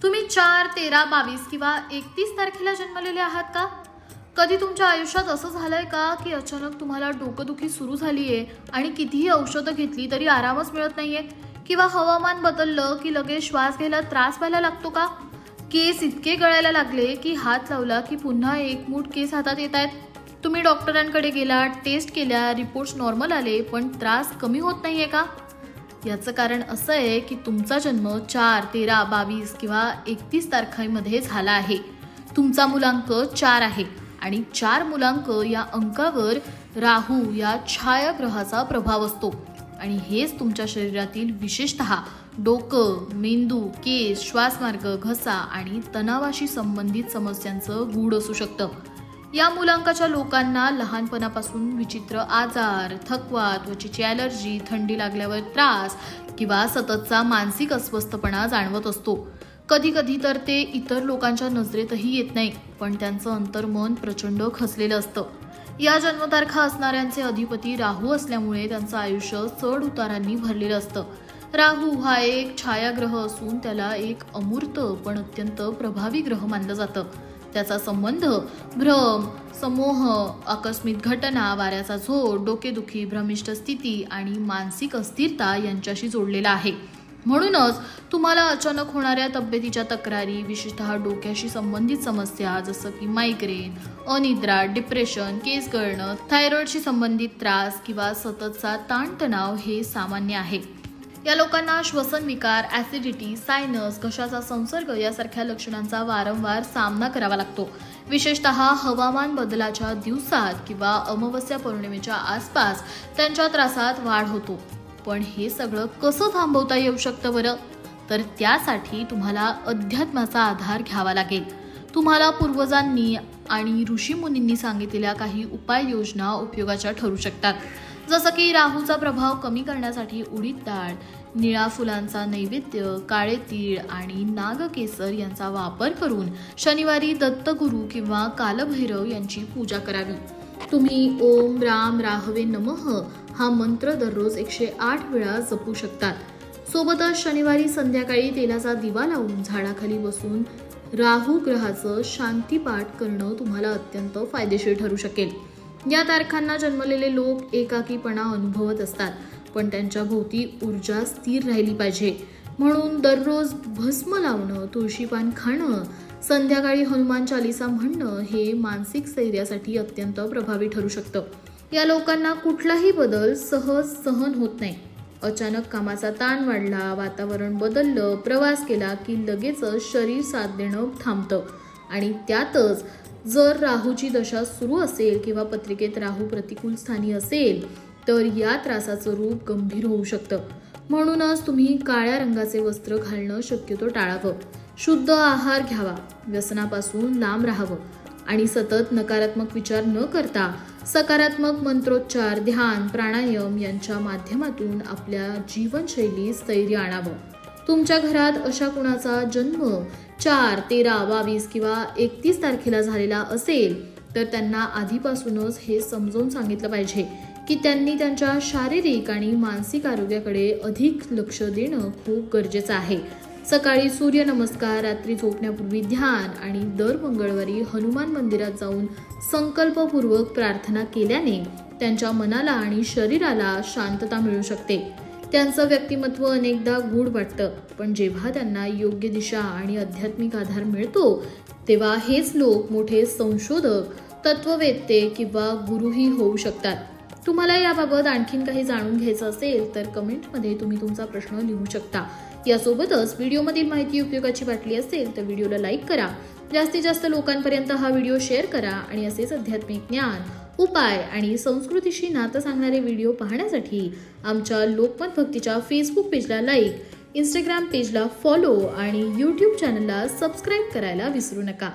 तुम्ही 4, 13, 22 किंवा 31 तारखेला जन्मलेले आहात का? कधी तुमच्या आयुष्यात असं झालंय का की अचानक तुम्हाला डोकंदुखी सुरू झालीये आणि कितीही औषधं घेतली तरी आरामच मिळत नाहीये? किंवा हवामान बदललं की लगेच श्वास घ्यायला त्रास व्हायला लागतो का? केस इतके गळायला लागले की हात लावला की पुन्हा एक मूठ केस हातात येत आहेत. तुम्ही डॉक्टरांकडे गेलात, टेस्ट केल्या, रिपोर्ट्स नॉर्मल आले, पण त्रास कमी होत नाहीये का? याचं कारण असं आहे की तुमचा जन्म 4, 13, 22 किंवा 31 तारखांमध्ये झाला आहे. तुमचा मूलांक 4 आहे आणि 4 मूलांक या अंकावर राहू या छायाग्रहाचा प्रभाव असतो आणि हेच तुमच्या शरीरातील विशेषतः डोकं, मेंदू, केस, श्वासमार्ग, घसा आणि तणावाशी संबंधित समस्यांचं गूढ असू शकतं. या मूलांकाच्या लोकांना लहानपणापासून विचित्र आजार, थकवा, त्वचेची ॲलर्जी, थंडी लागल्यावर त्रास किंवा सततचा मानसिक अस्वस्थपणा जाणवत असतो. कधी कधी तर ते इतर लोकांच्या नजरेतही येत नाही, पण त्यांचं अंतर्मन प्रचंड खचलेलं असतं. या जन्मतारखा असणाऱ्यांचे अधिपती राहू असल्यामुळे त्यांचं आयुष्य चढ उतारांनी भरलेलं असतं. राहू हा एक छायाग्रह असून त्याला एक अमूर्त पण अत्यंत प्रभावी ग्रह मानलं जातं. त्याचा संबंध भ्रम, समोह, आकस्मिक घटना, वाऱ्याचा झोत, डोकेदुखी, भ्रमिष्ट स्थिती आणि मानसिक अस्थिरता यांच्याशी जोडलेला आहे. म्हणूनच तुम्हाला अचानक होणाऱ्या तब्येतीच्या तक्रारी, विशेषतः डोक्याशी संबंधित समस्या जसं की मायग्रेन, अनिद्रा, डिप्रेशन, केस गळणं, थायरॉइडशी संबंधित त्रास किंवा सततचा ताणतणाव हे सामान्य आहे. या लोकांना श्वसन विकार, ॲसिडिटी, सायनस, घशाचा संसर्ग यासारख्या लक्षणांचा वारंवार सामना करावा लागतो. विशेषतः हवामान बदलाच्या दिवसात किंवा अमावस्या पौर्णिमेच्या आसपास त्यांच्या त्रासात वाढ होतो. पण हे सगळं कसं थांबवता येऊ शकतं बरं? तर त्यासाठी तुम्हाला अध्यात्माचा आधार घ्यावा लागेल. तुम्हाला पूर्वजांनी आणि ऋषीमुनींनी सांगितलेल्या काही उपाययोजना उपयोगाच्या ठरू शकतात. जसं की राहूचा प्रभाव कमी करण्यासाठी उडीद डाळ, निळा फुलांचा नैवेद्य, काळे तीळ आणि नागकेसर यांचा वापर करून शनिवारी दत्तगुरू किंवा कालभैरव यांची पूजा करावी. तुम्ही ओम राम राहवे नमः हा मंत्र दररोज 108 वेळा जपू शकतात. सोबतच शनिवारी संध्याकाळी तेलाचा दिवा लावून झाडाखाली बसून राहू ग्रहाचं शांतीपाठ करणं तुम्हाला अत्यंत फायदेशीर ठरू शकेल. या तारखांना जन्मलेले लोक एकाकीपणा अनुभवत असतात, पण त्यांच्या भोवती ऊर्जा स्थिर राहिली पाहिजे. म्हणून दररोज भस्म लावणं, तुळशीपान खाणं, संध्याकाळी हनुमान चालीसा म्हणणं हे मानसिक स्थैर्यासाठी अत्यंत प्रभावी ठरू शकतं. या लोकांना कुठलाही बदल सहज सहन होत नाही. अचानक कामाचा ताण वाढला, वातावरण बदललं, प्रवास केला की लगेचच शरीर साथ देणं थांबतं आणि त्यातच जर राहूची दशा सुरू असेल किंवा पत्रिकेत राहू प्रतिकूल स्थानी असेल तर या त्रासाचं रूप गंभीर होऊ शकतं. म्हणूनच तुम्ही काळ्या रंगाचे वस्त्र घालणं शक्यतो टाळावं, शुद्ध आहार घ्यावा, व्यसनापासून लांब राहावं आणि सतत नकारात्मक विचार न करता सकारात्मक मंत्रोच्चार, ध्यान, प्राणायाम यांच्या माध्यमातून आपल्या जीवनशैलीत स्थैर्य आणावं. तुमच्या घरात अशा कुणाचा जन्म 4, 13, 22 किंवा 31 तारखेला झालेला असेल तर त्यांना आधीपासूनच हे समजावून सांगितलं पाहिजे की त्यांनी त्यांच्या शारीरिक आणि मानसिक आरोग्याकडे अधिक लक्ष देणं खूप गरजेचं आहे. सकाळी सूर्यनमस्कार, रात्री झोपण्यापूर्वी ध्यान आणि दर मंगळवारी हनुमान मंदिरात जाऊन संकल्पपूर्वक प्रार्थना केल्याने त्यांच्या मनाला आणि शरीराला शांतता मिळू शकते. त्यांचं व्यक्तिमत्व अनेकदा गूढ वाटतं, पण जेव्हा त्यांना योग्य दिशा आणि आध्यात्मिक आधार मिळतो तेव्हा हेच लोक मोठे संशोधक, तत्ववेत्ते किंवा गुरुही होऊ शकतात. तुम्हाला याबाबत आणखीन काही जाणून घ्यायचं असेल तर कमेंटमध्ये तुम्ही तुमचा प्रश्न लिहू शकता. यासोबतच व्हिडिओमधील माहिती उपयोगाची वाटली असेल तर व्हिडिओला लाईक करा, जास्तीत जास्त लोकांपर्यंत हा व्हिडिओ शेअर करा आणि असेच आध्यात्मिक ज्ञान, उपाय आणि संस्कृतीशी नातं सांगणारे व्हिडिओ पाहण्यासाठी आमच्या लोकमत भक्तीच्या फेसबुक पेजला लाईक, इंस्टाग्राम पेजला फॉलो आणि यूट्यूब चॅनलला सबस्क्राईब करायला विसरू नका.